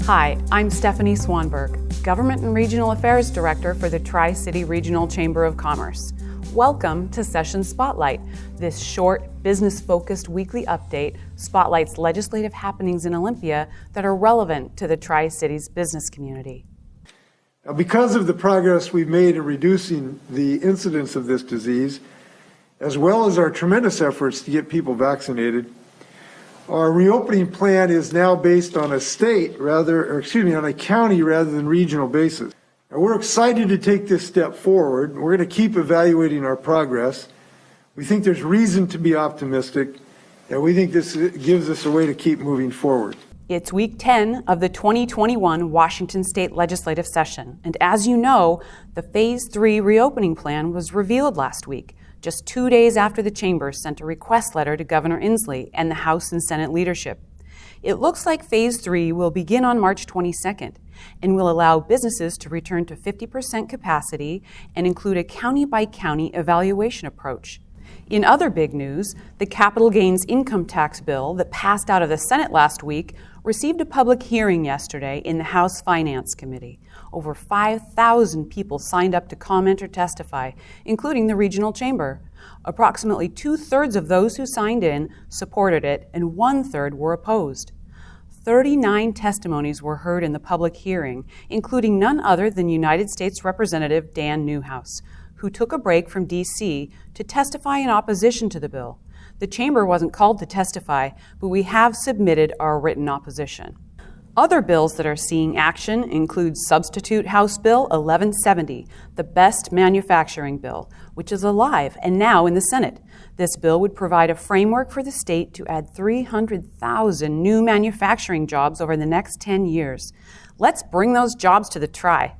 Hi, I'm Stephanie Swanberg, Government and Regional Affairs Director for the Tri-City Regional Chamber of Commerce. Welcome to Session Spotlight. This short, business-focused weekly update spotlights legislative happenings in Olympia that are relevant to the Tri-Cities business community. Now, because of the progress we've made in reducing the incidence of this disease, as well as our tremendous efforts to get people vaccinated, our reopening plan is now based on a on a county rather than regional basis. Now, we're excited to take this step forward. We're going to keep evaluating our progress. We think there's reason to be optimistic, and we think this gives us a way to keep moving forward. It's week 10 of the 2021 Washington State legislative session, and as you know, the Phase 3 reopening plan was revealed last week, just 2 days after the Chamber sent a request letter to Governor Inslee and the House and Senate leadership. It looks like Phase 3 will begin on March 22nd and will allow businesses to return to 50% capacity and include a county-by-county evaluation approach. In other big news, the capital gains income tax bill that passed out of the Senate last week received a public hearing yesterday in the House Finance Committee. Over 5,000 people signed up to comment or testify, including the regional chamber. Approximately 2/3 of those who signed in supported it, and 1/3 were opposed. 39 testimonies were heard in the public hearing, including none other than United States Representative Dan Newhouse, who took a break from D.C. to testify in opposition to the bill. The chamber wasn't called to testify, but we have submitted our written opposition. Other bills that are seeing action include Substitute House Bill 1170, the Best Manufacturing Bill, which is alive and now in the Senate. This bill would provide a framework for the state to add 300,000 new manufacturing jobs over the next 10 years. Let's bring those jobs to the Tri.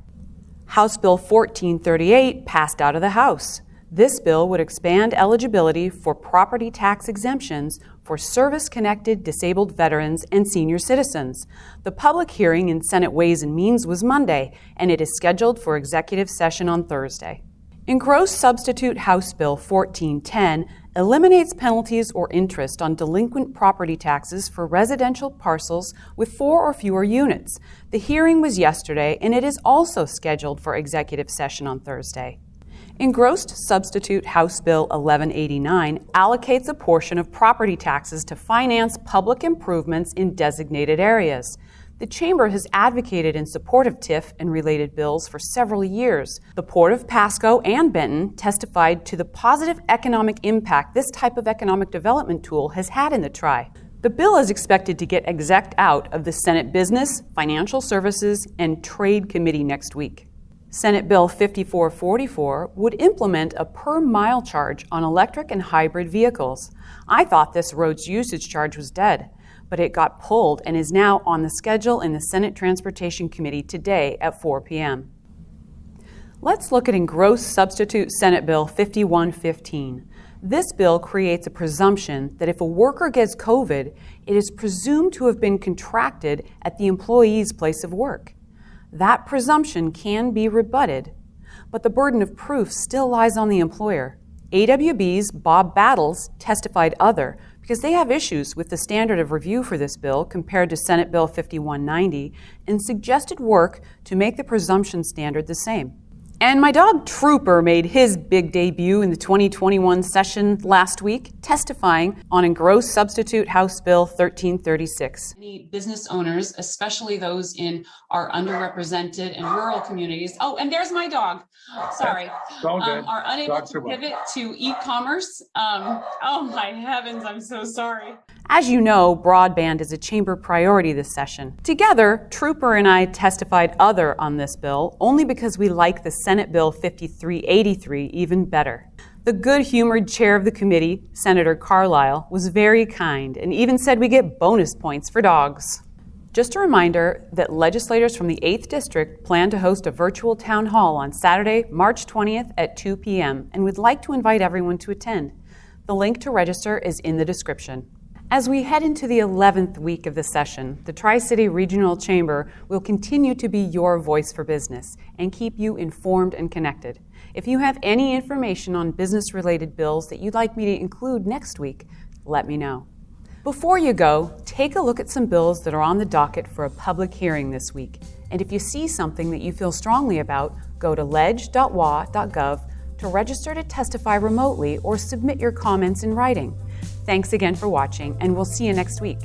House Bill 1438 passed out of the House. This bill would expand eligibility for property tax exemptions for service-connected disabled veterans and senior citizens. The public hearing in Senate Ways and Means was Monday, and it is scheduled for executive session on Thursday. Engrossed Substitute House Bill 1410 eliminates penalties or interest on delinquent property taxes for residential parcels with 4 or fewer units. The hearing was yesterday, and it is also scheduled for executive session on Thursday. Engrossed Substitute House Bill 1189 allocates a portion of property taxes to finance public improvements in designated areas. The Chamber has advocated in support of TIF and related bills for several years. The Port of Pasco and Benton testified to the positive economic impact this type of economic development tool has had in the Tri. The bill is expected to get exec'd out of the Senate Business, Financial Services, and Trade Committee next week. Senate Bill 5444 would implement a per-mile charge on electric and hybrid vehicles. I thought this roads usage charge was dead, but it got pulled and is now on the schedule in the Senate Transportation Committee today at 4 p.m. Let's look at Engrossed Substitute Senate Bill 5115. This bill creates a presumption that if a worker gets COVID, it is presumed to have been contracted at the employee's place of work. That presumption can be rebutted, but the burden of proof still lies on the employer. AWB's Bob Battles testified other because they have issues with the standard of review for this bill compared to Senate Bill 5190 and suggested work to make the presumption standard the same. And my dog Trooper made his big debut in the 2021 session last week, testifying on Engrossed Substitute House Bill 1336. Many business owners, especially those in our underrepresented and rural communities, oh, and there's my dog, sorry, are unable to pivot to e-commerce. Oh my heavens, I'm so sorry. As you know, broadband is a chamber priority this session. Together, Trooper and I testified other on this bill only because we like the Senate Bill 5383 even better. The good-humored chair of the committee, Senator Carlisle, was very kind and even said we get bonus points for dogs. Just a reminder that legislators from the 8th District plan to host a virtual town hall on Saturday, March 20th at 2 p.m. and would like to invite everyone to attend. The link to register is in the description. As we head into the 11th week of the session, the Tri-City Regional Chamber will continue to be your voice for business and keep you informed and connected. If you have any information on business-related bills that you'd like me to include next week, let me know. Before you go, take a look at some bills that are on the docket for a public hearing this week. And if you see something that you feel strongly about, go to ledge.wa.gov to register to testify remotely or submit your comments in writing. Thanks again for watching, and we'll see you next week.